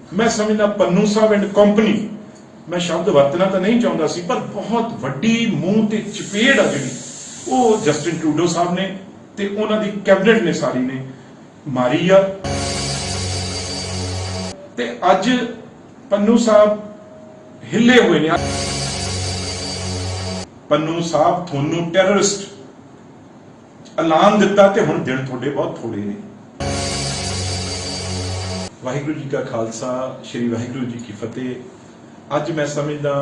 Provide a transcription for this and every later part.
मैं समझदा पन्नू साहब एंड कंपनी, मैं शब्द वरतना तो नहीं चाहता सी, पर बहुत वड्डी मूंह ते चपेड़ आ जिहड़ी वो जस्टिन ट्रूडो साहब ने ते उन्हां दी कैबिनेट ने सारी ने मारी आ। ते अज पन्नू साहब हिले हुए ने। पन्नू साहब थोनू टैररिस्ट ऐलान दिता ते हुण दिन थोड़े बहुत थोड़े ने। वाहिगुरू जी का खालसा, श्री वाहिगुरू जी की फतेह। अज मैं समझदा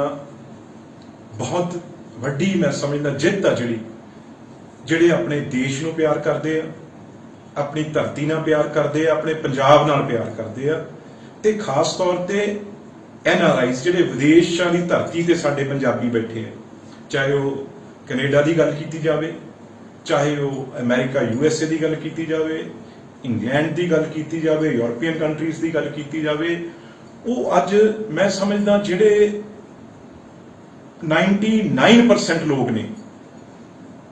बहुत वड्डी मैं समझदा जित आ जिहड़ी जिहड़े अपने देश नूं प्यार करदे आ, अपनी धरती नाल प्यार करदे आ, अपने पंजाब नाल प्यार करदे आ, ते खास तौर ते NRIs जिहड़े विदेशां दी धरती ते साडे पंजाबी बैठे आ, चाहे वो कनेडा की गल की जाए, चाहे वो अमेरिका USA की गल की जाए, इंग्लैंड की गल की जाए, यूरोपीयन कंट्रीज की गल की जाए, वो अज मैं समझदा जिहड़े 99% लोग ने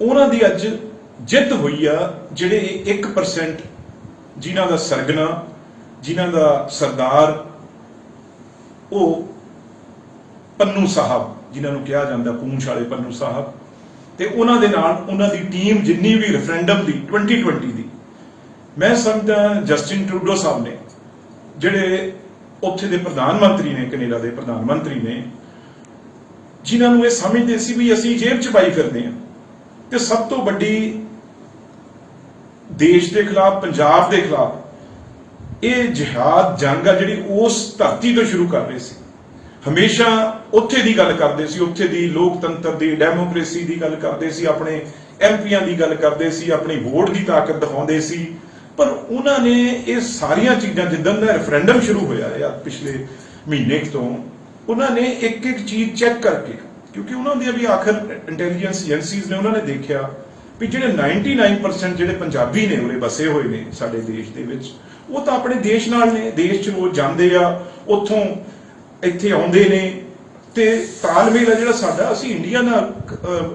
उन्हां दी अज जित हुई आ। जिहड़े 1% जिन्हां दा सरगना, जिन्हां दा सरदार वो पन्नू साहब जिन्होंने कहा जाता पूंछ वाले पन्नू साहब, ते उन्हां दे नाल उन्हां दी टीम जिन्नी भी रेफरेंडम दी 2020 दी, मैं समझदा जस्टिन ट्रूडो साहब ने जिहड़े उत्थे दे प्रधानमंत्री ने, कनेडा दे प्रधानमंत्री ने, जिन्होंने ये समझते सी भी असीं जेब च पाई फिरदे हां, ते सब तो वड्डी देश के खिलाफ, पंजाब के खिलाफ ये जिहाद जंग आ जिहड़ी उस धरती तो शुरू कर रहे सी। हमेशा उत्थे दी गल करदे सी, उत्थे दी लोकतंत्र दी, डेमोक्रेसी दी गल करदे सी, अपने MPs दी गल करदे सी, अपनी वोट की ताकत दिखाउंदे सी। पर उन्होंने ये सारिया चीज़ां जिद्दन दा रेफरेंडम शुरू होया है पिछले महीने तो उन्होंने एक एक चीज़ चैक करके, क्योंकि उन्होंने भी आखिर इंटैलीजेंस एजेंसीज ने उन्होंने देखा भी जिहड़े 99% जिहड़े पंजाबी ने उरे बसे हुए ने साडे देश दे विच, वो तो अपने देश नाल ने, देश च रोज जांदे आ, उत्थों इत्थे आउंदे ने, ते तालमेल है जिहड़ा साडा असीं इंडिया नाल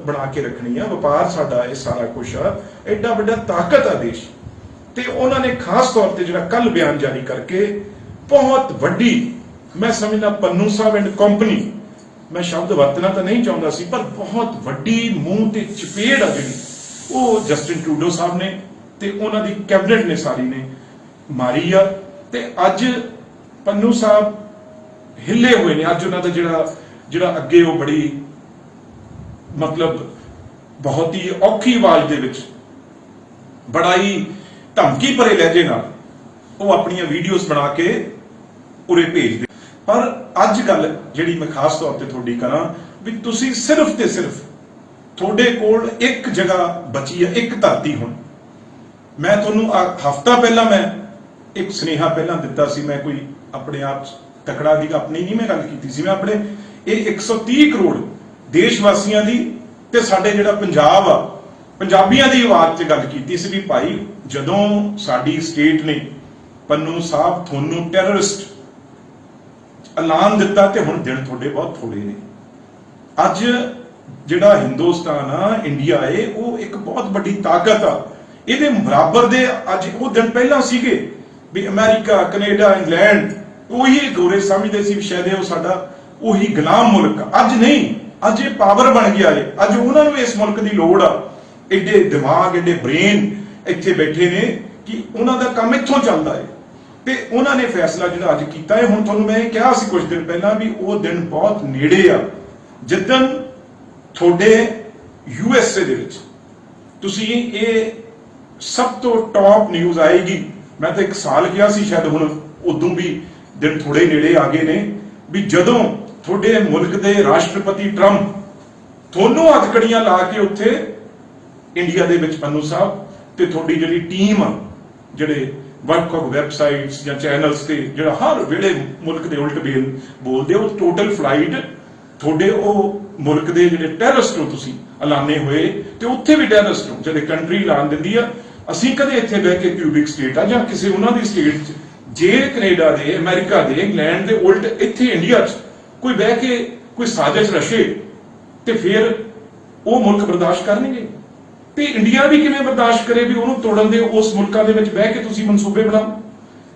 बना के रखनी आ, व्यापार साडा ये सारा कुछ आ, एडा वड्डा ताकत आ देश। ते उन्होंने खास तौर पर जिहड़ा कल बयान जारी करके बहुत वड्डी, मैं समझदा पन्नू साहब एंड कंपनी, मैं शब्द वरतना तो नहीं चाहता सी, पर बहुत वड्डी मूंह ते चपेड़ आ जिहड़ी वो जस्टिन ट्रूडो साहब ने ते उन्हां दी कैबिनेट ने सारी ने मारी आ। ते अज पन्नू साहब हिले हुए ने। अज उन्हां दा जिहड़ा अगे वो बड़ी मतलब बहुत ही औखी आवाज दे विच बड़ा ही धमकी भरे लहजे नाल वो अपनी वीडियोस बना के उरे भेज दे। पर अज गल जिहड़ी मैं खास तौर पर तुहाडी करा भी तुसीं सिर्फ ते सिर्फ थोड़े कोल एक जगह बची है, एक धरती। हुण मैं तुहानूं हफ्ता पहला मैं एक सुनेहा पहला दिता सी, मैं कोई अपने आप तकड़ा दी अपनी नहीं मैं गल कीती सी, मैं अपने ये 130 करोड़ देशवासियों की ते साडे जिहड़ा पंजाब आ पंजाबियों की आवाज़ च गल कीती सी भी भाई जदों साडी स्टेट ने पन्नू साहब थोनू टैररिस्ट ऐलान दिता ते हुण दिन थोड़े बहुत थोड़े ने। अज जिहड़ा हिंदुस्तान आ, इंडिया है, वो एक बहुत बड़ी ताकत आ, इहदे बराबर दे अज वो दिन पहला सीगे भी अमेरिका, कनेडा, इंग्लैंड उही गोरे समझते सी शायद वो साडा उही गुलाम मुल्क। अज नहीं, अज ये पावर बन गया है। अज उन्होंने इस मुल्क की लोड़ आ, एडे दिमाग, एडे ब्रेन इत्थे बैठे ने कि उन्हों का काम इत्थों चलता है। ते उन्होंने फैसला जिहड़ा अज कीता है, हुण तुहानूं मैं कहा सी कुछ दिन पहला भी वो दिन बहुत नेड़े आ जिद्दन थोड़े USA दे विच तुसीं ये सब तो टॉप न्यूज़ आएगी। मैं तो एक साल कहा सी, शायद हुण उदों भी दिन थोड़े नेड़े आ गए ने भी जदों थोड़े मुल्क के राष्ट्रपति ट्रंप थोनों हथकड़ियां ला के उत्थे इंडिया दे विच पन्नू साहब ते थोड़ी जिहड़ी टीम आ, जिहड़े वर्क ऑफ वैबसाइट्स या चैनल्स ते जिहड़ा हर वेले मुल्क दे उल्ट बेल बोलदे, वो टोटल फ्लाइट थोड़े वो मुल्क के जिहड़े टैररिस्ट हो तुसीं ऐलाने हुए ते उत्थे भी टैररिस्ट हो जिहड़े कंट्री ऐलान दिंदी आ। असीं कदे इत्थे बह के क्यूबिक स्टेट आ जां किसी उन्हां दी स्टेट च जे कनेडा दे, अमेरिका दे, इंग्लैंड दे उल्ट इत्थे इंडिया च कोई बह के कोई साजिश रचे ते फिर वो मुल्क बर्दाश्त करनगे ते इंडिया भी किवें बर्दाश्त करे भी उन्होंने तोड़न दे उस मुल्कां दे विच बह के तुसीं मनसूबे बनाओ।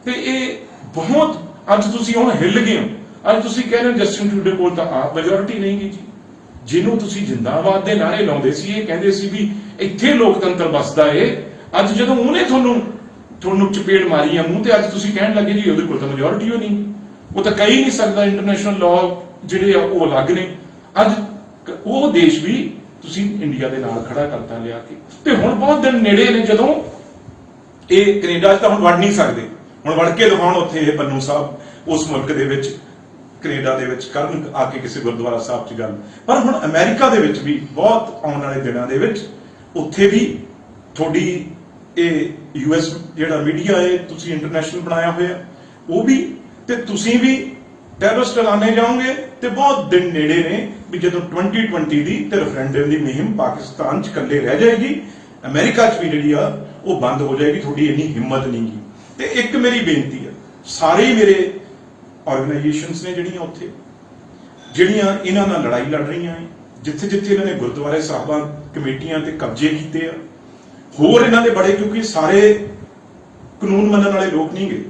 ते ये बहुत ਅੱਜ ਤੁਸੀਂ ਹੁਣ ਹਿੱਲ ਗਏ ਹੋ, ਅੱਜ ਤੁਸੀਂ ਕਹਿੰਦੇ ਹੋ ਜਸਟਿਨ ਟਰੂਡੋ ਕੋਲ ਤਾਂ ਆਪ ਮੈਜੋਰਿਟੀ ਨਹੀਂ ਗੀ ਜੀ। ਜਿਹਨੂੰ ਤੁਸੀਂ ਜਿੰਦਾਬਾਦ ਦੇ ਨਾਰੇ ਲਾਉਂਦੇ ਸੀ, ਇਹ ਕਹਿੰਦੇ ਸੀ ਵੀ ਇੱਥੇ ਲੋਕਤੰਤਰ ਵੱਸਦਾ ਏ, ਅੱਜ ਜਦੋਂ ਉਹਨੇ ਤੁਹਾਨੂੰ ਚਪੇੜ ਮਾਰੀ ਆ ਮੂੰਹ ਤੇ, ਅੱਜ ਤੁਸੀਂ ਕਹਿਣ ਲੱਗੇ ਜੀ ਉਹਦੇ ਕੋਲ ਤਾਂ ਮੈਜੋਰਿਟੀ ਹੋ ਨਹੀਂ, ਉਹ ਤਾਂ ਕਹਿ ਹੀ ਨਹੀਂ ਸਕਦਾ, ਇੰਟਰਨੈਸ਼ਨਲ ਲਾਅ ਜਿਹੜੇ ਆ ਉਹ ਅਲੱਗ ਨੇ। ਅੱਜ ਉਹ ਦੇਸ਼ ਵੀ ਤੁਸੀਂ ਇੰਡੀਆ ਦੇ ਨਾਲ ਖੜਾ ਕਰਤਾ ਲਿਆ ਕੇ। ਤੇ ਹੁਣ ਬਹੁਤ ਦਿਨ ਨੇੜੇ ਨੇ ਜਦੋਂ ਇਹ ਕੈਨੇਡਾ 'ਚ ਤਾਂ ਹੁਣ ਵੜ ਨਹੀਂ ਸਕਦੇ, ਹੁਣ ਵੜ ਕੇ ਦਿਖਾਉਣ ਉੱਥੇ ਇਹ ਪੰਨੂ ਸਾਹਿਬ ਉਸ ਮੁਲਕ ਦੇ ਵਿੱਚ ਕੈਨੇਡਾ ਦੇ ਵਿੱਚ ਕਰਨ ਆ ਕੇ ਕਿਸੇ ਗੁਰਦੁਆਰਾ ਸਾਹਿਬ 'ਚ ਗੱਲ। ਪਰ ਹੁਣ ਅਮਰੀਕਾ ਦੇ ਵਿੱਚ ਵੀ ਬਹੁਤ ਆਉਣ ਵਾਲੇ ਦਿਨਾਂ ਦੇ ਵਿੱਚ ਉੱਥੇ ਵੀ ਤੁਹਾਡੀ ਇਹ ਯੂਐਸ ਜਿਹੜਾ ਮੀਡੀਆ ਹੈ ਤੁਸੀਂ ਇੰਟਰਨੈਸ਼ਨਲ ਬਣਾਇਆ ਹੋਇਆ, ਉਹ ਵੀ ਤੇ ਤੁਸੀਂ ਵੀ ਟੈਰਰਿਸਟ ਐਲਾਨੇ ਜਾਓਗੇ। ਤੇ ਬਹੁਤ ਦਿਨ ਨੇੜੇ ਨੇ ਵੀ ਜਦੋਂ 2020 ਦੀ ਤੇ ਰੈਫਰੈਂਡਮ ਦੀ ਮੁਹਿੰਮ ਪਾਕਿਸਤਾਨ 'ਚ ਇਕੱਲੇ ਰਹਿ ਜਾਏਗੀ, ਅਮਰੀਕਾ 'ਚ ਵੀ ਜਿਹੜੀ ਆ ਉਹ ਬੰਦ ਹੋ ਜਾਏਗੀ। ਤੁਹਾਡੀ ਇੰਨੀ ਹਿੰਮਤ ਨਹੀਂ ਗੀ। ਤੇ ਇੱਕ ਮੇਰੀ ਬੇਨਤੀ ਹੈ, ਸਾਰੇ ਹੀ ਮੇਰੇ ਆਰਗੇਨਾਈਜੇਸ਼ਨਸ ਨੇ ਜਿਹੜੀਆਂ ਉੱਥੇ ਜਿਹੜੀਆਂ ਇਹਨਾਂ ਨਾਲ ਲੜਾਈ ਲੜ ਰਹੀਆਂ ਹੈ, ਜਿੱਥੇ ਜਿੱਥੇ ਇਹਨਾਂ ਨੇ ਗੁਰਦੁਆਰੇ ਸਾਹਿਬਾਂ ਕਮੇਟੀਆਂ ਤੇ ਕਬਜ਼ੇ ਕੀਤੇ ਆ, ਹੋਰ ਇਹਨਾਂ ਦੇ ਬੜੇ, ਕਿਉਂਕਿ ਸਾਰੇ ਕਾਨੂੰਨ ਮੰਨਣ ਵਾਲੇ ਲੋਕ ਨਹੀਂ ਗਏ।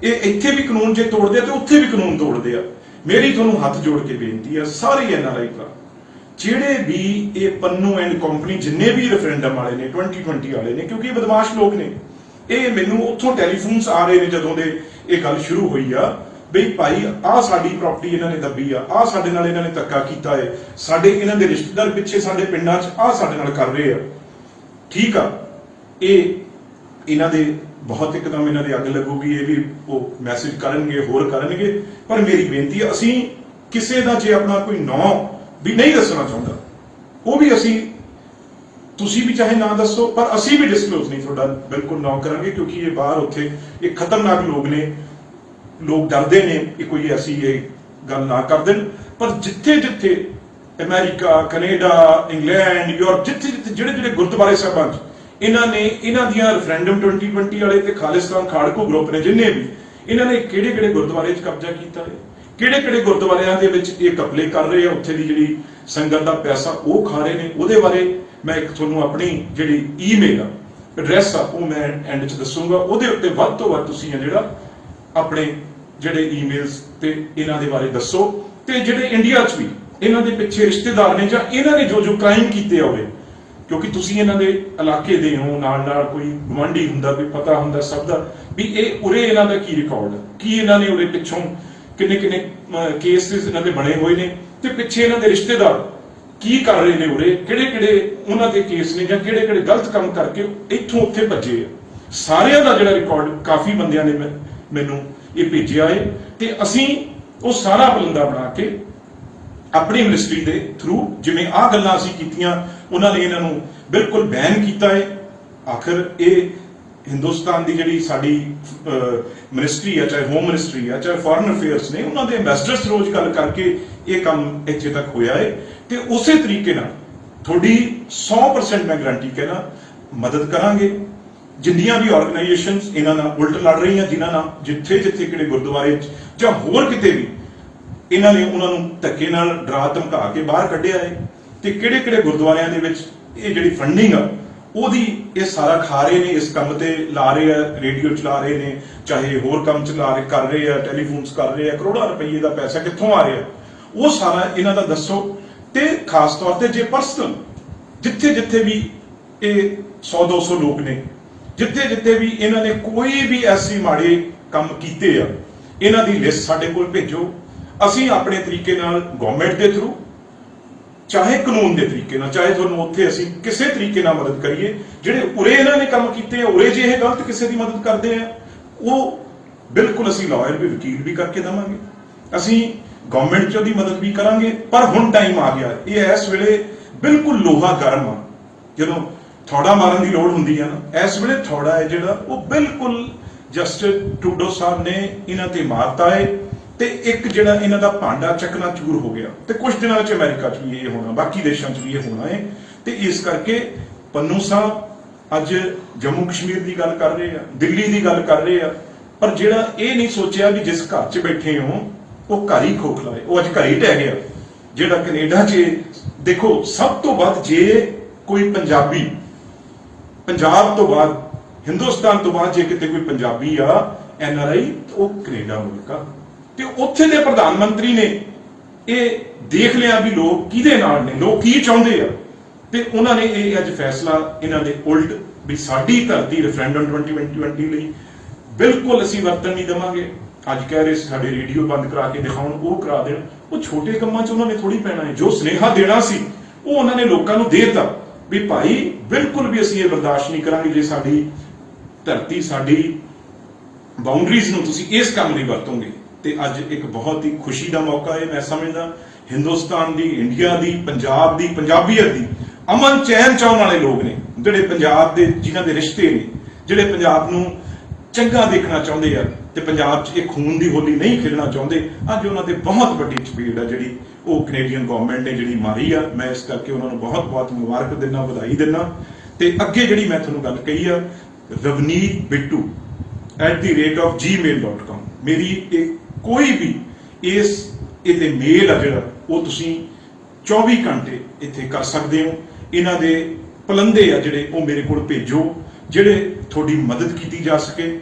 ਇਹ ਇੱਥੇ ਵੀ ਕਾਨੂੰਨ ਜੇ ਤੋੜਦੇ ਆ ਤੇ ਉੱਥੇ ਵੀ ਕਾਨੂੰਨ ਤੋੜਦੇ ਆ। ਮੇਰੀ ਤੁਹਾਨੂੰ ਹੱਥ ਜੋੜ ਕੇ ਬੇਨਤੀ ਆ ਸਾਰੇ NRI ਭਰਾ, ਜਿਹੜੇ ਵੀ ਇਹ ਪੰਨੂ ਐਂਡ ਕੰਪਨੀ ਜਿੰਨੇ ਵੀ ਰੈਫਰੈਂਡਮ ਵਾਲੇ ਨੇ 2020 ਵਾਲੇ ਨੇ, ਕਿਉਂਕਿ ਇਹ ਬਦਮਾਸ਼ ਲੋਕ ਨੇ, ਇਹ ਮੈਨੂੰ ਉੱਥੋਂ ਟੈਲੀਫੋਨਸ ਆ ਰਹੇ ਨੇ ਜਦੋਂ ਦੇ ਇਹ ਗੱਲ ਸ਼ੁਰੂ ਹੋਈ ਆ ਬਈ ਭਾਈ ਆਹ ਸਾਡੀ ਪ੍ਰਾਪਰਟੀ ਇਹਨਾਂ ਨੇ ਦੱਬੀ ਆ, ਆਹ ਸਾਡੇ ਨਾਲ ਇਹਨਾਂ ਨੇ ਧੱਕਾ ਕੀਤਾ ਹੈ, ਸਾਡੇ ਇਹਨਾਂ ਦੇ ਰਿਸ਼ਤੇਦਾਰ ਪਿੱਛੇ ਸਾਡੇ ਪਿੰਡਾਂ 'ਚ ਆਹ ਸਾਡੇ ਨਾਲ ਕਰ ਰਹੇ ਆ। ਠੀਕ ਆ, ਇਹ ਇਹਨਾਂ ਦੇ ਬਹੁਤ ਇੱਕਦਮ ਇਹਨਾਂ ਦੀ ਅੱਗ ਲੱਗੂਗੀ, ਇਹ ਵੀ ਉਹ ਮੈਸੇਜ ਕਰਨਗੇ, ਹੋਰ ਕਰਨਗੇ। ਪਰ ਮੇਰੀ ਬੇਨਤੀ ਹੈ, ਅਸੀਂ ਕਿਸੇ ਦਾ ਜੇ ਆਪਣਾ ਕੋਈ ਨਾਂ ਵੀ ਨਹੀਂ ਦੱਸਣਾ ਚਾਹੁੰਦਾ, ਉਹ ਵੀ ਅਸੀਂ, ਤੁਸੀਂ ਵੀ ਚਾਹੇ ਨਾ ਦੱਸੋ, ਪਰ ਅਸੀਂ ਵੀ ਡਿਸਕਲੋਜ਼ ਨਹੀਂ ਤੁਹਾਡਾ ਬਿਲਕੁਲ ਨਾ ਕਰਾਂਗੇ, ਕਿਉਂਕਿ ਇਹ ਬਾਹਰ ਉੱਥੇ ਇਹ ਖਤਰਨਾਕ ਲੋਕ ਨੇ, ਲੋਕ ਡਰਦੇ ਨੇ ਕਿ ਕੋਈ ਐਸੀ ਇਹ ਗੱਲ ਨਾ ਕਰ ਦੇਣ। ਪਰ ਜਿੱਥੇ ਜਿੱਥੇ ਅਮਰੀਕਾ, ਕੈਨੇਡਾ, ਇੰਗਲੈਂਡ, ਯੂਰਪ, ਜਿੱਥੇ ਜਿੱਥੇ ਜਿਹੜੇ ਗੁਰਦੁਆਰੇ ਸਾਹਿਬਾਂ 'ਚ ਇਹਨਾਂ ਦੀਆਂ ਰੈਫਰੈਂਡਮ 2020 ਵਾਲੇ ਤੇ ਖਾਲਿਸਤਾਨ ਖਾੜਕੂ ਗਰੁੱਪ ਨੇ, ਜਿੰਨੇ ਵੀ ਇਹਨਾਂ ਨੇ ਕਿਹੜੇ ਗੁਰਦੁਆਰੇ 'ਚ ਕਬਜ਼ਾ ਕੀਤਾ ਹੈ, ਕਿਹੜੇ ਗੁਰਦੁਆਰਿਆਂ ਦੇ ਵਿੱਚ ਇਹ ਕਪਲੇ ਕਰ ਰਹੇ ਆ, ਉੱਥੇ ਦੀ ਜਿਹੜੀ ਸੰਗਤ ਦਾ ਪੈਸਾ ਉਹ ਖਾ ਰਹੇ ਨੇ, ਉਹਦੇ ਬਾਰੇ ਮੈਂ ਇੱਕ ਤੁਹਾਨੂੰ ਆਪਣੀ ਜਿਹੜੀ ਈਮੇਲ ਆ, ਐਡਰੈਸ ਆ, ਉਹ ਮੈਂ ਐਂਡ 'ਚ ਦੱਸੂਗਾ। ਉਹਦੇ ਉੱਤੇ ਵੱਧ ਤੋਂ ਵੱਧ ਤੁਸੀਂ ਜਿਹੜਾ ਆਪਣੇ ਜਿਹੜੇ ਈਮੇਲਸ ਤੇ ਇਹਨਾਂ ਦੇ ਬਾਰੇ ਦੱਸੋ। ਤੇ ਜਿਹੜੇ ਇੰਡੀਆ 'ਚ ਵੀ ਇਹਨਾਂ ਦੇ ਪਿੱਛੇ ਰਿਸ਼ਤੇਦਾਰ ਨੇ ਜਾਂ ਇਹਨਾਂ ਨੇ ਜੋ ਕ੍ਰਾਈਮ ਕੀਤੇ ਹੋਵੇ, ਕਿਉਂਕਿ ਤੁਸੀਂ ਇਹਨਾਂ ਦੇ ਇਲਾਕੇ ਦੇ ਹੋ, ਨਾਲ ਕੋਈ ਗੁਆਂਢੀ ਹੁੰਦਾ, ਵੀ ਪਤਾ ਹੁੰਦਾ ਸਭ ਦਾ ਵੀ ਇਹ ਉਰੇ ਇਹਨਾਂ ਦਾ ਕੀ ਰਿਕਾਰਡ ਹੈ, ਕੀ ਇਹਨਾਂ ਨੇ ਉਰੇ ਪਿੱਛੋਂ ਕਿੰਨੇ ਕੇਸਿਸ ਇਹਨਾਂ ਦੇ ਬਣੇ ਹੋਏ ਨੇ, ਤੇ ਪਿੱਛੇ ਇਹਨਾਂ ਦੇ ਰਿਸ਼ਤੇਦਾਰ ਕੀ ਕਰ ਰਹੇ ਨੇ ਉਰੇ, ਕਿਹੜੇ ਉਹਨਾਂ ਦੇ ਕੇਸ ਨੇ, ਜਾਂ ਕਿਹੜੇ ਗਲਤ ਕੰਮ ਕਰਕੇ ਇੱਥੋਂ ਉੱਥੇ ਭੱਜੇ ਆ। ਸਾਰਿਆਂ ਦਾ ਜਿਹੜਾ ਰਿਕਾਰਡ ਕਾਫੀ ਬੰਦਿਆਂ ਨੇ ਮੈਨੂੰ ਇਹ ਭੇਜਿਆ ਹੈ, ਤੇ ਅਸੀਂ ਉਹ ਸਾਰਾ ਬਲੰਦਾ ਬਣਾ ਕੇ ਆਪਣੀ ਮਿਨਿਸਟਰੀ ਦੇ ਥਰੂ, ਜਿਵੇਂ ਆਹ ਗੱਲਾਂ ਅਸੀਂ ਕੀਤੀਆਂ, ਉਹਨਾਂ ਨੇ ਇਹਨਾਂ ਨੂੰ ਬਿਲਕੁਲ ਬੈਨ ਕੀਤਾ ਹੈ। ਆਖਰ ਇਹ ਹਿੰਦੁਸਤਾਨ ਦੀ ਜਿਹੜੀ ਸਾਡੀ ਮਿਨਿਸਟਰੀ ਹੈ, ਚਾਹੇ ਹੋਮ ਮਿਨਿਸਟਰੀ ਹੈ, ਚਾਹੇ ਫੋਰਨ ਅਫੇਅਰਸ ਨੇ, ਉਹਨਾਂ ਦੇ ਐਂਬੈਸਡਰਸ ਰੋਜ਼ ਗੱਲ ਕਰਕੇ ਇਹ ਕੰਮ ਇੱਥੇ ਤੱਕ ਹੋਇਆ ਹੈ। ਤੇ ਉਸੇ ਤਰੀਕੇ ਨਾਲ ਤੁਹਾਡੀ 100% ਮੈਂ ਗਰੰਟੀ ਕਹਿਣਾ ਮਦਦ ਕਰਾਂਗੇ। ਜਿੰਨੀਆਂ ਵੀ ਆਰਗੇਨਾਈਜੇਸ਼ਨਸ ਇਹਨਾਂ ਨਾਲ ਉਲਟ ਲੜ ਰਹੀਆਂ, ਜਿਨ੍ਹਾਂ ਨਾਲ ਜਿੱਥੇ ਕਿਹੜੇ ਗੁਰਦੁਆਰੇ 'ਚ ਜਾਂ ਹੋਰ ਕਿਤੇ ਵੀ ਇਹਨਾਂ ਨੇ ਉਹਨਾਂ ਨੂੰ ਧੱਕੇ ਨਾਲ ਡਰਾ ਧਮਕਾ ਕੇ ਬਾਹਰ ਕੱਢਿਆ ਹੈ, ਤੇ ਕਿਹੜੇ ਗੁਰਦੁਆਰਿਆਂ ਦੇ ਵਿੱਚ ਇਹ ਜਿਹੜੀ ਫੰਡਿੰਗ ਆ ਉਹਦੀ ਇਹ ਸਾਰਾ ਖਾ ਰਹੇ ਨੇ, ਇਸ ਕੰਮ ਤੇ ਲਾ ਰਹੇ ਆ, ਰੇਡੀਓ ਚਲਾ ਰਹੇ ਨੇ, ਚਾਹੇ ਹੋਰ ਕੰਮ ਕਰ ਰਹੇ ਆ, ਟੈਲੀਫੋਨਸ ਕਰ ਰਹੇ ਆ, ਕਰੋੜਾਂ ਰੁਪਏ ਦਾ ਪੈਸਾ ਕਿੱਥੋਂ ਆ ਰਿਹਾ, ਉਹ ਸਾਰਾ ਇਹਨਾਂ ਦਾ ਦੱਸੋ। ਤੇ ਖਾਸ ਤੌਰ ਤੇ ਜੇ ਪਰਸਨਲ ਜਿੱਥੇ ਵੀ ਇਹ 100-200 ਲੋਕ ਨੇ, ਜਿੱਥੇ ਵੀ ਇਹਨਾਂ ਨੇ ਕੋਈ ਵੀ ਐਸੀ ਮਾੜੇ ਕੰਮ ਕੀਤੇ ਆ, ਇਹਨਾਂ ਦੀ ਲਿਸਟ ਸਾਡੇ ਕੋਲ ਭੇਜੋ। ਅਸੀਂ ਆਪਣੇ ਤਰੀਕੇ ਨਾਲ ਗਵਰਨਮੈਂਟ ਦੇ ਥਰੂ, ਚਾਹੇ ਕਾਨੂੰਨ ਦੇ ਤਰੀਕੇ ਨਾਲ, ਚਾਹੇ ਤੁਹਾਨੂੰ ਉੱਥੇ ਅਸੀਂ ਕਿਸੇ ਤਰੀਕੇ ਨਾਲ ਮਦਦ ਕਰੀਏ। ਜਿਹੜੇ ਉਰੇ ਇਹਨਾਂ ਨੇ ਕੰਮ ਕੀਤੇ ਆ, ਉਰੇ ਜੇ ਇਹ ਗਲਤ ਕਿਸੇ ਦੀ ਮਦਦ ਕਰਦੇ ਆ, ਉਹ ਬਿਲਕੁਲ ਅਸੀਂ ਲਾਇਰ ਵੀ, ਵਕੀਲ ਵੀ ਕਰਕੇ ਦੇਵਾਂਗੇ, ਅਸੀਂ ਗਵਰਨਮੈਂਟ 'ਚ ਉਹਦੀ ਮਦਦ ਵੀ ਕਰਾਂਗੇ। ਪਰ ਹੁਣ ਟਾਈਮ ਆ ਗਿਆ, ਇਹ ਇਸ ਵੇਲੇ ਬਿਲਕੁਲ ਲੋਹਾ ਗਰਮ ਆ। ਜਦੋਂ ਥੋੜਾ ਮਾਰਨ ਦੀ ਲੋੜ ਹੁੰਦੀ ਆ ਨਾ, ਇਸ ਵੇਲੇ ਥੋੜਾ ਹੈ ਜਿਹੜਾ ਉਹ ਬਿਲਕੁਲ ਜਸਟਿਨ ਟਰੂਡੋ ਸਾਹਿਬ ਨੇ ਇਹਨਾਂ ਤੇ ਮਾਰਤਾ ਹੈ, ਤੇ ਇੱਕ ਜਿਹੜਾ ਇਹਨਾਂ ਦਾ ਭਾਂਡਾ ਚੱਕਣਾ ਚੂਰ ਹੋ ਗਿਆ। ਤੇ ਕੁਝ ਦਿਨਾਂ ਵਿੱਚ ਅਮਰੀਕਾ 'ਚ ਵੀ ਇਹ ਹੋਣਾ, ਬਾਕੀ ਦੇਸ਼ਾਂ 'ਚ ਵੀ ਇਹ ਹੋਣਾ ਹੈ। ਤੇ ਇਸ ਕਰਕੇ ਪੰਨੂ ਸਾਹਿਬ ਅੱਜ ਜੰਮੂ ਕਸ਼ਮੀਰ ਦੀ ਗੱਲ ਕਰ ਰਹੇ ਆ, ਦਿੱਲੀ ਦੀ ਗੱਲ ਕਰ ਰਹੇ ਆ, ਪਰ ਜਿਹੜਾ ਇਹ ਨਹੀਂ ਸੋਚਿਆ ਵੀ ਜਿਸ ਘਰ 'ਚ ਬੈਠੇ ਹੋ ਉਹ ਘਰ ਹੀ ਖੋਖਲਾ ਹੈ, ਉਹ ਅੱਜ ਘਰ ਹੀ ਢਹਿ ਗਿਆ। ਜਿਹੜਾ ਕੈਨੇਡਾ 'ਚ ਦੇਖੋ, ਸਭ ਤੋਂ ਵੱਧ ਜੇ ਕੋਈ ਪੰਜਾਬੀ, ਪੰਜਾਬ ਤੋਂ ਬਾਅਦ, ਹਿੰਦੁਸਤਾਨ ਤੋਂ ਬਾਅਦ ਜੇ ਕਿਤੇ ਕੋਈ ਪੰਜਾਬੀ ਆ, NRI ਉਹ ਕੈਨੇਡਾ ਮੁਲਕ ਆ ਤੇ ਉੱਥੇ ਦੇ ਪ੍ਰਧਾਨ ਮੰਤਰੀ ਨੇ ਇਹ ਦੇਖ ਲਿਆ ਵੀ ਲੋਕ ਕਿਹਦੇ ਨਾਲ ਨੇ, ਲੋਕ ਕੀ ਚਾਹੁੰਦੇ ਆ, ਤੇ ਉਹਨਾਂ ਨੇ ਇਹ ਅੱਜ ਫੈਸਲਾ ਇਹਨਾਂ ਦੇ ਉਲਟ ਵੀ ਸਾਡੀ ਧਰਤੀ ਰੈਫਰੈਂਡਮ 2020 ਲਈ ਬਿਲਕੁਲ ਅਸੀਂ ਵਰਤਣ ਨਹੀਂ ਦੇਵਾਂਗੇ। ਅੱਜ ਕਹਿ ਰਹੇ ਸਾਡੇ ਰੇਡੀਓ ਬੰਦ ਕਰਾ ਕੇ ਦਿਖਾਉਣ, ਉਹ ਕਰਾ ਦੇਣ, ਉਹ ਛੋਟੇ ਕੰਮਾਂ 'ਚ ਉਹਨਾਂ ਨੇ ਥੋੜੀ ਪੈਣਾ ਹੈ। ਜੋ ਸੁਨੇਹਾ ਦੇਣਾ ਸੀ ਉਹ ਉਹਨਾਂ ਨੇ ਲੋਕਾਂ ਨੂੰ ਦੇ ਦਿੱਤਾ ਵੀ ਭਾਈ ਬਿਲਕੁਲ ਵੀ ਅਸੀਂ ਇਹ ਬਰਦਾਸ਼ਤ ਨਹੀਂ ਕਰਾਂਗੇ ਜੇ ਸਾਡੀ ਧਰਤੀ, ਸਾਡੀ ਬਾਉਂਡਰੀਜ਼ ਨੂੰ ਤੁਸੀਂ ਇਸ ਕੰਮ ਲਈ ਵਰਤੋਗੇ। ਤੇ ਅੱਜ ਇੱਕ ਬਹੁਤ ਹੀ ਖੁਸ਼ੀ ਦਾ ਮੌਕਾ ਹੈ। ਮੈਂ ਸਮਝਦਾ ਹਿੰਦੁਸਤਾਨ ਦੀ, ਇੰਡੀਆ ਦੀ, ਪੰਜਾਬ ਦੀ, ਪੰਜਾਬੀਅਤ ਦੀ ਅਮਨ ਚੈਨ ਚਾਹੁਣ ਵਾਲੇ ਲੋਕ ਨੇ, ਜਿਹੜੇ ਪੰਜਾਬ ਦੇ, ਜਿਨ੍ਹਾਂ ਦੇ ਰਿਸ਼ਤੇ ਨੇ, ਜਿਹੜੇ ਪੰਜਾਬ ਨੂੰ ਚੰਗਾ ਦੇਖਣਾ ਚਾਹੁੰਦੇ ਆ ਤੇ ਪੰਜਾਬ 'ਚ ਇਹ ਖੂਨ ਦੀ ਹੋਲੀ ਨਹੀਂ ਖੇਡਣਾ ਚਾਹੁੰਦੇ। ਅੱਜ ਉਹਨਾਂ ਤੇ ਬਹੁਤ ਵੱਡੀ ਚਪੇੜ ਆ ਜਿਹੜੀ ਉਹ ਕੈਨੇਡੀਅਨ ਗਵਰਨਮੈਂਟ ਨੇ ਜਿਹੜੀ ਮਾਰੀ ਆ। ਮੈਂ ਇਸ ਕਰਕੇ ਉਹਨਾਂ ਨੂੰ ਬਹੁਤ ਬਹੁਤ ਮੁਬਾਰਕ ਦਿੰਦਾ, ਵਧਾਈ ਦਿੰਦਾ। ਤੇ ਅੱਗੇ ਜਿਹੜੀ ਮੈਂ ਤੁਹਾਨੂੰ ਗੱਲ ਕਹੀ ਆ, ਰਵਨੀਤ ਬਿੱਟੂ @gmail.com, ਮੇਰੀ ਇਹ ਕੋਈ ਵੀ ਇਹਦੇ ਮੇਲ ਆ ਜਿਹੜਾ ਉਹ ਤੁਸੀਂ 24 ਘੰਟੇ ਇੱਥੇ ਕਰ ਸਕਦੇ ਹੋ। ਇਹਨਾਂ ਦੇ ਪਲੰਦੇ ਆ ਜਿਹੜੇ ਉਹ ਮੇਰੇ ਕੋਲ ਭੇਜੋ, ਜਿਹੜੇ ਤੁਹਾਡੀ ਮਦਦ ਕੀਤੀ ਜਾ ਸਕੇ।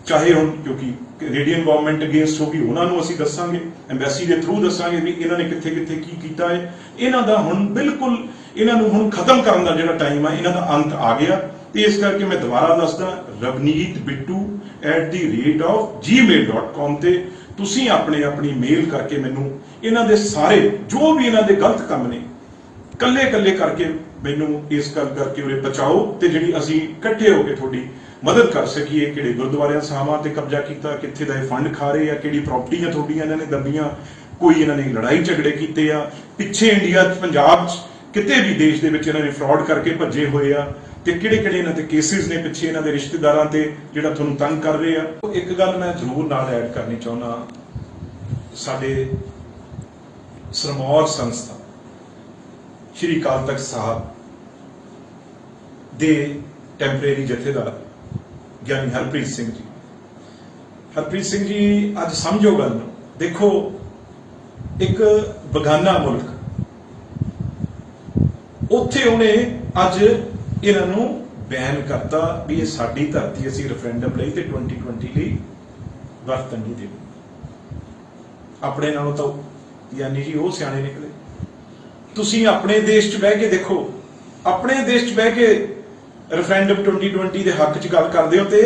ਚਾਹੇ ਹੁਣ ਕਿਉਂਕਿ ਕੈਨੇਡੀਅਨ ਗਵਰਨਮੈਂਟ ਅਗੇਂਸਟ ਹੋ ਗਈ, ਉਹਨਾਂ ਨੂੰ ਅਸੀਂ ਦੱਸਾਂਗੇ, ਐਮਬੈਸੀ ਦੇ ਥਰੂ ਦੱਸਾਂਗੇ ਵੀ ਇਹਨਾਂ ਨੇ ਕਿੱਥੇ ਕਿੱਥੇ ਕੀ ਕੀਤਾ ਹੈ। ਇਹਨਾਂ ਦਾ ਹੁਣ ਬਿਲਕੁਲ, ਇਹਨਾਂ ਨੂੰ ਹੁਣ ਖਤਮ ਕਰਨ ਦਾ ਜਿਹੜਾ ਟਾਈਮ ਆ, ਇਹਨਾਂ ਦਾ ਅੰਤ ਆ ਗਿਆ। ਤੇ ਇਸ ਕਰਕੇ ਮੈਂ ਦੁਬਾਰਾ ਦੱਸਦਾ, ਰਵਨੀਤ ਬਿੱਟੂ @gmail.com ਤੇ ਤੁਸੀਂ ਆਪਣੀ ਮੇਲ ਕਰਕੇ ਮੈਨੂੰ ਇਹਨਾਂ ਦੇ ਸਾਰੇ ਜੋ ਵੀ ਇਹਨਾਂ ਦੇ ਗਲਤ ਕੰਮ ਨੇ ਕੱਲੇ ਕਰਕੇ ਮੈਨੂੰ ਇਸ ਗੱਲ ਕਰਕੇ ਉਰੇ ਬਚਾਓ, ਤੇ ਜਿਹੜੀ ਅਸੀਂ ਇਕੱਠੇ ਹੋ ਕੇ ਤੁਹਾਡੀ ਮਦਦ ਕਰ ਸਕੀਏ। ਕਿਹੜੇ ਗੁਰਦੁਆਰਿਆਂ ਸਾਹਾਂ ਤੇ ਕਬਜ਼ਾ ਕੀਤਾ, ਕਿੱਥੇ ਦਾ ਇਹ ਫੰਡ ਖਾ ਰਹੇ ਆ, ਕਿਹੜੀ ਪ੍ਰਾਪਰਟੀਆਂ ਤੁਹਾਡੀਆਂ ਇਹਨਾਂ ਨੇ ਦੱਬੀਆਂ, ਕੋਈ ਇਹਨਾਂ ਨੇ ਲੜਾਈ ਝਗੜੇ ਕੀਤੇ ਆ, ਪਿੱਛੇ ਇੰਡੀਆ 'ਚ, ਪੰਜਾਬ 'ਚ, ਕਿਤੇ ਵੀ ਦੇਸ਼ ਦੇ ਵਿੱਚ ਇਹਨਾਂ ਨੇ ਫਰਾਡ ਕਰਕੇ ਭੱਜੇ ਹੋਏ ਆ, ਤੇ ਕਿਹੜੇ ਇਹਨਾਂ ਤੇ ਕੇਸਿਸ ਨੇ ਪਿੱਛੇ ਇਹਨਾਂ ਦੇ ਰਿਸ਼ਤੇਦਾਰਾਂ ਤੇ ਜਿਹੜਾ ਤੁਹਾਨੂੰ ਤੰਗ ਕਰ ਰਹੇ ਆ। ਇੱਕ ਗੱਲ ਮੈਂ ਜ਼ਰੂਰ ਨਾਲ ਐਡ ਕਰਨੀ ਚਾਹੁੰਦਾ, ਸਾਡੇ ਸਰਮੌਰ ਸੰਸਥਾ ਸ਼੍ਰੀ ਅਕਾਲ ਤਖਤ ਸਾਹਿਬ ਦੇ ਟੈਂਪਰੇਰੀ ਜਥੇਦਾਰ ਗਿਆਨੀ ਹਰਪ੍ਰੀਤ ਸਿੰਘ ਜੀ, ਹਰਪ੍ਰੀਤ ਸਿੰਘ ਜੀ, ਅੱਜ ਸਮਝੋ ਗੱਲ ਨੂੰ। ਦੇਖੋ, ਇੱਕ ਬਗਾਨਾ ਮੁਲਕ, ਉੱਥੇ ਉਹਨੇ ਅੱਜ ਇਹਨਾਂ ਨੂੰ ਬੈਨ ਕਰਤਾ ਵੀ ਇਹ ਸਾਡੀ ਧਰਤੀ, ਅਸੀਂ ਰੈਫਰੈਂਡਮ ਲਈ ਤੇ 2020 ਲਈ ਵਰਤਣ ਨਹੀਂ ਦੇਣੀ। ਆਪਣੇ ਨਾਲੋਂ ਤਾਂ ਯਾਨੀ ਜੀ ਉਹ ਸਿਆਣੇ ਨਿਕਲੇ। ਤੁਸੀਂ ਆਪਣੇ ਦੇਸ਼ 'ਚ ਬਹਿ ਕੇ ਦੇਖੋ, ਆਪਣੇ ਦੇਸ਼ 'ਚ ਬਹਿ ਕੇ ਰੈਫਰੈਂਡਮ 2020 ਦੇ ਹੱਕ 'ਚ ਗੱਲ ਕਰਦੇ ਹੋ ਤੇ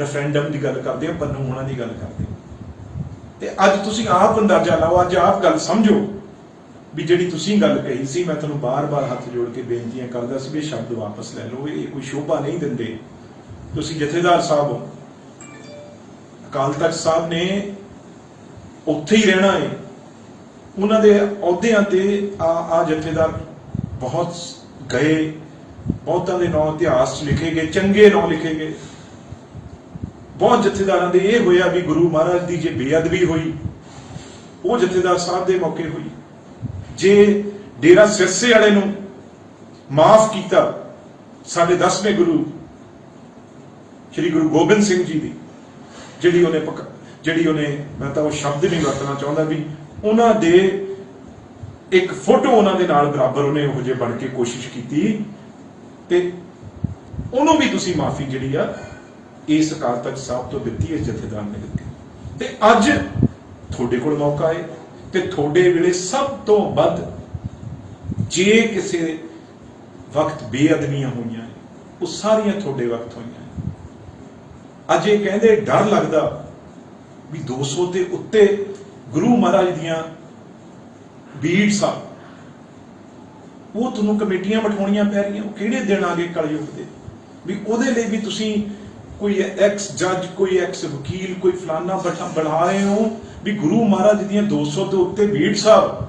ਰੈਫਰੈਂਡਮ ਦੀ ਗੱਲ ਕਰਦੇ ਹੋ, ਪੰਨੂ ਹੋਣਾ ਦੀ ਗੱਲ ਕਰਦੇ ਹੋ। ਤੇ ਅੱਜ ਤੁਸੀਂ ਆਪ ਅੰਦਾਜ਼ਾ ਲਾਓ, ਅੱਜ ਆਪ ਗੱਲ ਸਮਝੋ ਵੀ ਜਿਹੜੀ ਤੁਸੀਂ ਗੱਲ ਕਹੀ ਸੀ, ਮੈਂ ਤੁਹਾਨੂੰ ਬਾਰ-ਬਾਰ ਹੱਥ ਜੋੜ ਕੇ ਬੇਨਤੀਆਂ ਕਰਦਾ ਸੀ ਵੀ ਇਹ ਸ਼ਬਦ ਵਾਪਸ ਲੈ ਲਓ, ਇਹ ਕੋਈ ਸ਼ੋਭਾ ਨਹੀਂ ਦਿੰਦੇ। ਤੁਸੀਂ ਜਥੇਦਾਰ ਸਾਹਿਬ ਹੋ, ਅਕਾਲ ਤਖਤ ਸਾਹਿਬ ਨੇ ਉੱਥੇ ਹੀ ਰਹਿਣਾ ਹੈ। ਉਹਨਾਂ ਦੇ ਅਹੁਦਿਆਂ ਤੇ ਆ ਜਥੇਦਾਰ ਬਹੁਤ ਗਏ, ਬਹੁਤਾਂ ਦੇ ਨਾਂ ਇਤਿਹਾਸ 'ਚ ਲਿਖੇ ਗਏ, ਚੰਗੇ ਨਾਂ ਲਿਖੇ ਗਏ। ਬਹੁਤ ਜਥੇਦਾਰਾਂ ਦੇ ਇਹ ਹੋਇਆ ਵੀ ਗੁਰੂ ਮਹਾਰਾਜ ਦੀ ਜੇ ਬੇਅਦਬੀ ਹੋਈ, ਉਹ ਜਥੇਦਾਰ ਸਾਹਿਬ ਦੇ ਮੌਕੇ ਹੋਈ। ਜੇ ਡੇਰਾ ਸਿਰਸੇ ਵਾਲੇ ਨੂੰ ਮਾਫ ਕੀਤਾ, ਸਾਡੇ 10ਵੇਂ ਗੁਰੂ ਸ਼੍ਰੀ ਗੁਰੂ ਗੋਬਿੰਦ ਸਿੰਘ ਜੀ ਦੀ ਜਿਹੜੀ ਉਹਨੇ ਮੈਂ ਤਾਂ ਉਹ ਸ਼ਬਦ ਨਹੀਂ ਵਰਤਣਾ ਚਾਹੁੰਦਾ ਵੀ ਉਹਨਾਂ ਦੇ ਇੱਕ ਫੋਟੋ ਉਹਨਾਂ ਦੇ ਨਾਲ ਬਰਾਬਰ ਉਹਨੇ ਉਹ ਜਿਹੇ ਬਣ ਕੇ ਕੋਸ਼ਿਸ਼ ਕੀਤੀ, ਤੇ ਉਹਨੂੰ ਵੀ ਤੁਸੀਂ ਮਾਫੀ ਜਿਹੜੀ ਆ ਇਸ ਅਕਾਲ ਤਖਤ ਸਾਹਿਬ ਤੋਂ ਦਿੱਤੀ, ਇਸ ਜਥੇਦਾਰ ਨੇ ਦਿੱਤੀ। ਤੇ ਅੱਜ ਤੁਹਾਡੇ ਕੋਲ ਮੌਕਾ ਹੈ, ਤੇ ਤੁਹਾਡੇ ਵੇਲੇ ਸਭ ਤੋਂ ਵੱਧ ਜੇ ਕਿਸੇ ਵਕਤ ਬੇਅਦਬੀਆਂ ਹੋਈਆਂ, ਉਹ ਸਾਰੀਆਂ ਤੁਹਾਡੇ ਵਕਤ ਹੋਈਆਂ। ਅੱਜ ਇਹ ਕਹਿੰਦੇ ਡਰ ਲੱਗਦਾ ਵੀ 200 ਦੇ ਉੱਤੇ ਗੁਰੂ ਮਹਾਰਾਜ ਦੀਆਂ ਬੀੜ ਸਾਹਿਬ, ਉਹ ਤੁਹਾਨੂੰ ਕਮੇਟੀਆਂ ਬਿਠਾਉਣੀਆਂ ਪੈ ਰਹੀਆਂ। ਉਹ ਕਿਹੜੇ ਦਿਨ ਆ ਗਏ ਕਲਯੁਗ ਦੇ ਵੀ ਉਹਦੇ ਲਈ ਵੀ ਤੁਸੀਂ ਕੋਈ ਐਕਸ ਜੱਜ, ਕੋਈ ਐਕਸ ਵਕੀਲ, ਕੋਈ ਫਲਾਨਾ ਬਣਾ ਰਹੇ ਹੋ ਵੀ ਗੁਰੂ ਮਹਾਰਾਜ ਦੀਆਂ 200 ਤੋਂ ਉੱਤੇ ਬੀੜ ਸਾਹਿਬ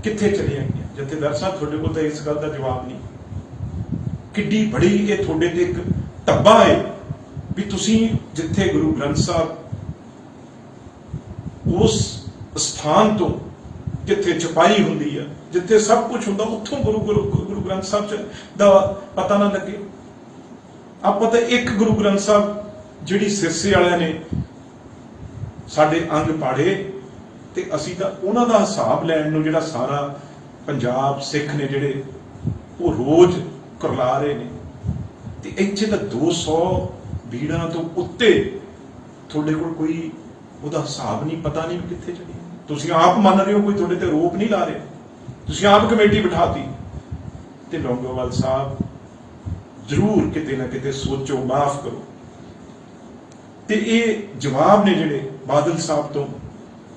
ਕਿੱਥੇ ਚਲੀਆਂ ਗਈਆਂ। ਜਥੇਦਾਰ ਸਾਹਿਬ, ਤੁਹਾਡੇ ਕੋਲ ਤਾਂ ਇਸ ਗੱਲ ਦਾ ਜਵਾਬ ਨਹੀਂ। ਕਿੱਡੀ ਬੜੀ ਇਹ ਤੁਹਾਡੇ ਤੇ ਇੱਕ ਧੱਬਾ ਹੈ ਵੀ ਤੁਸੀਂ ਜਿੱਥੇ ਗੁਰੂ ਗ੍ਰੰਥ ਸਾਹਿਬ ਉਸ ਸਥਾਨ ਤੋਂ ਜਿੱਥੇ ਚਪਾਈ ਹੁੰਦੀ ਹੈ, ਜਿੱਥੇ ਸਭ ਕੁਝ ਹੁੰਦਾ, ਉੱਥੋਂ ਗੁਰੂ ਗ੍ਰੰਥ ਸਾਹਿਬ ਦਾ ਪਤਾ ਨਾ ਲੱਗੇ। ਆਪਾਂ ਤਾਂ ਇੱਕ ਗੁਰੂ ਗ੍ਰੰਥ ਸਾਹਿਬ ਜਿਹੜੀ ਸਿਰਸੇ ਵਾਲਿਆਂ ਨੇ ਸਾਡੇ ਅੰਗ ਪਾੜੇ, ਤੇ ਅਸੀਂ ਤਾਂ ਉਹਨਾਂ ਦਾ ਹਿਸਾਬ ਲੈਣ ਨੂੰ ਜਿਹੜਾ ਸਾਰਾ ਪੰਜਾਬ ਸਿੱਖ ਨੇ ਜਿਹੜੇ ਉਹ ਰੋਜ਼ ਕਰਲਾ ਰਹੇ ਨੇ। ਤੇ ਇੱਥੇ ਤਾਂ 200 ਬੀੜਾਂ ਤੋਂ ਉੱਤੇ ਤੁਹਾਡੇ ਕੋਲ ਕੋਈ ਉਹਦਾ ਹਿਸਾਬ ਨਹੀਂ, ਪਤਾ ਨਹੀਂ ਕਿੱਥੇ ਚਲੀ। ਤੁਸੀਂ ਆਪ ਮੰਨ ਰਹੇ ਹੋ, ਕੋਈ ਤੁਹਾਡੇ ਤੇ ਰੋਪ ਨਹੀਂ ਲਾ ਰਿਹਾ, ਤੁਸੀਂ ਆਪ ਕਮੇਟੀ ਬਿਠਾਤੀ। ਤੇ ਲੌਂਗੋਵਾਲ ਸਾਹਿਬ ਜ਼ਰੂਰ ਕਿਤੇ ਨਾ ਕਿਤੇ ਸੋਚੋ, ਮਾਫ ਕਰੋ। ਤੇ ਇਹ ਜਵਾਬ ਨੇ ਜਿਹੜੇ ਬਾਦਲ ਸਾਹਿਬ ਤੋਂ,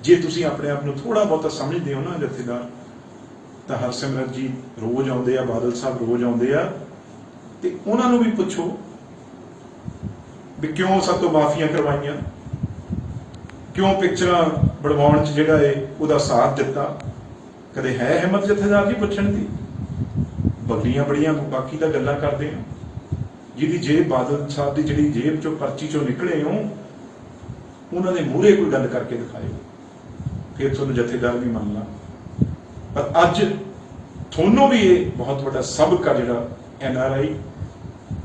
ਜੇ ਤੁਸੀਂ ਆਪਣੇ ਆਪ ਨੂੰ ਥੋੜਾ ਬਹੁਤਾ ਸਮਝਦੇ ਹੋ ਨਾ ਜਥੇਦਾਰ, ਤਾਂ ਹਰਸਿਮਰਤ ਜੀ ਰੋਜ਼ ਆਉਂਦੇ ਆ, ਬਾਦਲ ਸਾਹਿਬ ਰੋਜ਼ ਆਉਂਦੇ ਆ, ਤੇ ਉਹਨਾਂ ਨੂੰ ਵੀ ਪੁੱਛੋ ਵੀ ਕਿਉਂ ਸਾਡੇ ਤੋਂ ਮਾਫੀਆਂ ਕਰਵਾਈਆਂ, ਕਿਉਂ ਪਿਕਚਰਾਂ ਬਣਵਾਉਣ 'ਚ ਜਿਹੜਾ ਹੈ ਉਹਦਾ ਸਾਥ ਦਿੱਤਾ। ਕਦੇ ਹੈ ਹਿੰਮਤ ਜਥੇਦਾਰ ਜੀ ਪੁੱਛਣ ਦੀ? ਬਗਲੀਆਂ ਬੜੀਆਂ ਬਾਕੀ ਤਾਂ ਗੱਲਾਂ ਕਰਦੇ ਆ, ਜਿਹਦੀ ਜੇਬ ਬਾਦਲ ਸਾਹਿਬ ਦੀ ਜਿਹੜੀ ਜੇਬ ਚੋਂ ਪਰਚੀ ਚੋਂ ਨਿਕਲੇ ਹੋ, ਉਹਨਾਂ ਦੇ ਮੂਹਰੇ ਕੋਈ ਗੱਲ ਕਰਕੇ ਦਿਖਾਇਓ, ਫਿਰ ਤੁਹਾਨੂੰ ਜਥੇਦਾਰ ਵੀ ਮੰਨ ਲਾ। ਪਰ ਅੱਜ ਤੁਹਾਨੂੰ ਵੀ ਇਹ ਬਹੁਤ ਵੱਡਾ ਸਬਕ ਆ ਜਿਹੜਾ NRI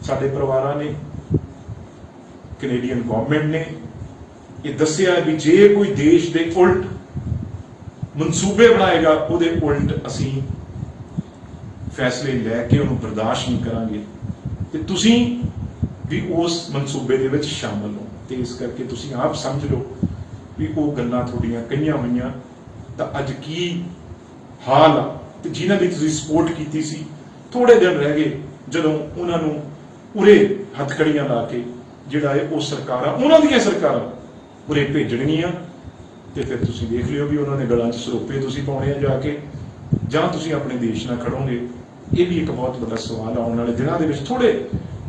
ਸਾਡੇ ਪਰਿਵਾਰਾਂ ਨੇ, ਕੈਨੇਡੀਅਨ ਗਵਰਨਮੈਂਟ ਨੇ ਇਹ ਦੱਸਿਆ ਵੀ ਜੇ ਕੋਈ ਦੇਸ਼ ਦੇ ਉਲਟ ਮਨਸੂਬੇ ਬਣਾਏਗਾ, ਉਹਦੇ ਉਲਟ ਅਸੀਂ ਫੈਸਲੇ ਲੈ ਕੇ ਉਹਨੂੰ ਬਰਦਾਸ਼ਤ ਨਹੀਂ ਕਰਾਂਗੇ, ਤੇ ਤੁਸੀਂ ਵੀ ਉਸ ਮਨਸੂਬੇ ਦੇ ਵਿੱਚ ਸ਼ਾਮਲ ਹੋ। ਤੇ ਇਸ ਕਰਕੇ ਤੁਸੀਂ ਆਪ ਸਮਝ ਲਓ ਵੀ ਉਹ ਗੱਲਾਂ ਤੁਹਾਡੀਆਂ ਕਹੀਆਂ ਹੋਈਆਂ ਤਾਂ ਅੱਜ ਕੀ ਹਾਲ ਆ। ਤੇ ਜਿਨ੍ਹਾਂ ਦੀ ਤੁਸੀਂ ਸਪੋਰਟ ਕੀਤੀ ਸੀ, ਥੋੜੇ ਦਿਨ ਰਹਿ ਗਏ ਜਦੋਂ ਉਹਨਾਂ ਨੂੰ ਉਰੇ ਹੱਥਕੜੀਆਂ ਲਾ ਕੇ ਜਿਹੜਾ ਹੈ ਉਹ ਸਰਕਾਰਾਂ, ਉਹਨਾਂ ਦੀਆਂ ਸਰਕਾਰਾਂ ਉਰੇ ਭੇਜਣਗੀਆਂ, ਤੇ ਫਿਰ ਤੁਸੀਂ ਦੇਖ ਲਿਓ ਵੀ ਉਹਨਾਂ ਨੇ ਗਲਾਂ 'ਚ ਸਰੋਪੇ ਤੁਸੀਂ ਪਾਉਣੇ ਆ ਜਾ ਕੇ, ਜਾਂ ਤੁਸੀਂ ਆਪਣੇ ਦੇਸ਼ ਨਾਲ ਖੜੋਗੇ। ਇਹ ਵੀ ਇੱਕ ਬਹੁਤ ਵੱਡਾ ਸਵਾਲ ਆਉਣ ਵਾਲੇ ਦਿਨਾਂ ਦੇ ਵਿੱਚ। ਥੋੜੇ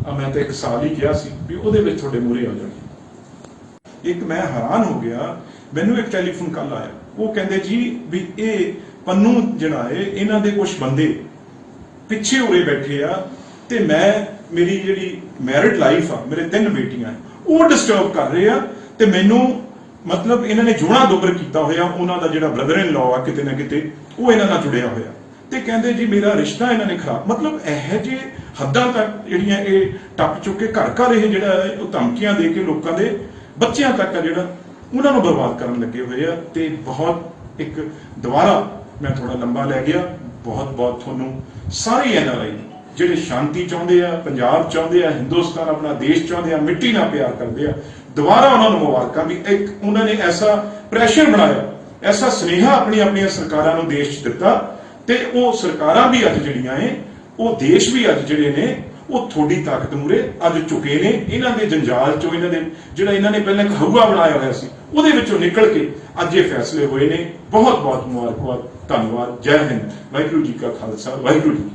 ਮੈਂ ਤਾਂ 1 ਸਾਲ ਹੀ ਕਿਹਾ ਸੀ ਵੀ ਉਹਦੇ ਵਿੱਚ ਤੁਹਾਡੇ ਮੂਹਰੇ ਆ ਜਾਣਗੇ। ਇੱਕ ਮੈਂ ਹੈਰਾਨ ਹੋ ਗਿਆ, ਮੈਨੂੰ ਇੱਕ ਟੈਲੀਫੋਨ ਕਾਲ ਆਇਆ, ਉਹ ਕਹਿੰਦੇ ਜੀ ਵੀ ਇਹ ਪੰਨੂ ਜਿਹੜਾ ਹੈ, ਇਹਨਾਂ ਦੇ ਕੁਝ ਬੰਦੇ ਪਿੱਛੇ ਉਰੇ ਬੈਠੇ ਆ, ਤੇ ਮੇਰੀ ਜਿਹੜੀ ਮੈਰਿਡ ਲਾਈਫ ਆ, ਮੇਰੇ 3 ਬੇਟੀਆਂ, ਉਹ ਡਿਸਟਰਬ ਕਰ ਰਹੇ ਆ, ਤੇ ਮੈਨੂੰ ਮਤਲਬ ਇਹਨਾਂ ਨੇ ਜੋੜਾ ਦੁਬਰ ਕੀਤਾ ਹੋਇਆ, ਉਹਨਾਂ ਦਾ ਜਿਹੜਾ ਬ੍ਰਦਰ ਇਨ ਲਾਅ ਆ ਕਿਤੇ ਨਾ ਕਿਤੇ ਉਹ ਇਹਨਾਂ ਨਾਲ ਜੁੜਿਆ ਹੋਇਆ, ਤੇ ਕਹਿੰਦੇ ਜੀ ਮੇਰਾ ਰਿਸ਼ਤਾ ਇਹਨਾਂ ਨੇ ਖਰਾਬ। ਮਤਲਬ ਇਹੋ ਜਿਹੇ ਹੱਦਾਂ ਤੱਕ ਜਿਹੜੀਆਂ ਇਹ ਟੱਪ ਚੁੱਕੇ, ਘਰ ਘਰ ਇਹ ਜਿਹੜਾ ਉਹ ਧਮਕੀਆਂ ਦੇ ਕੇ ਲੋਕਾਂ ਦੇ ਬੱਚਿਆਂ ਤੱਕ ਆ ਜਿਹੜਾ ਉਹਨਾਂ ਨੂੰ ਬਰਬਾਦ ਕਰਨ ਲੱਗੇ ਹੋਏ ਆ। ਤੇ ਬਹੁਤ ਇੱਕ ਦੁਬਾਰਾ ਮੈਂ ਥੋੜਾ ਲੰਬਾ ਲੈ ਗਿਆ, ਬਹੁਤ ਬਹੁਤ ਤੁਹਾਨੂੰ ਸਾਰੇ NRI ਜਿਹੜੇ ਸ਼ਾਂਤੀ ਚਾਹੁੰਦੇ ਆ, ਪੰਜਾਬ ਚਾਹੁੰਦੇ ਆ, ਹਿੰਦੁਸਤਾਨ ਆਪਣਾ ਦੇਸ਼ ਚਾਹੁੰਦੇ ਆ, ਮਿੱਟੀ ਨਾਲ ਪਿਆਰ ਕਰਦੇ ਆ, ਦੁਬਾਰਾ ਉਹਨਾਂ ਨੂੰ ਮੁਬਾਰਕਾਂ ਵੀ ਇੱਕ ਉਹਨਾਂ ਨੇ ਐਸਾ ਪ੍ਰੈਸ਼ਰ ਬਣਾਇਆ, ਐਸਾ ਸੁਨੇਹਾ ਆਪਣੀਆਂ ਸਰਕਾਰਾਂ ਨੂੰ ਦੇਸ਼ 'ਚ ਦਿੱਤਾ, ਤੇ ਉਹ ਸਰਕਾਰਾਂ ਵੀ ਅੱਜ ਜਿਹੜੀਆਂ ਨੇ, ਉਹ ਦੇਸ਼ ਵੀ ਅੱਜ ਜਿਹੜੇ ਨੇ ਉਹ ਤੁਹਾਡੀ ਤਾਕਤ ਮੂਹਰੇ ਅੱਜ ਝੁਕੇ ਨੇ। ਇਹਨਾਂ ਦੇ ਜੰਜਾਲ 'ਚੋਂ, ਇਹਨਾਂ ਦੇ ਜਿਹੜਾ ਇਹਨਾਂ ਨੇ ਪਹਿਲਾਂ ਇੱਕ ਹਊਆ ਬਣਾਇਆ ਹੋਇਆ ਸੀ, ਉਹਦੇ ਵਿੱਚੋਂ ਨਿਕਲ ਕੇ ਅੱਜ ਇਹ ਫੈਸਲੇ ਹੋਏ ਨੇ। ਬਹੁਤ ਬਹੁਤ ਮੁਬਾਰਕਬਾਦ, ਧੰਨਵਾਦ, ਜੈ ਹਿੰਦ, ਵਾਹਿਗੁਰੂ ਜੀ ਕਾ ਖਾਲਸਾ, ਵਾਹਿਗੁਰੂ ਜੀ।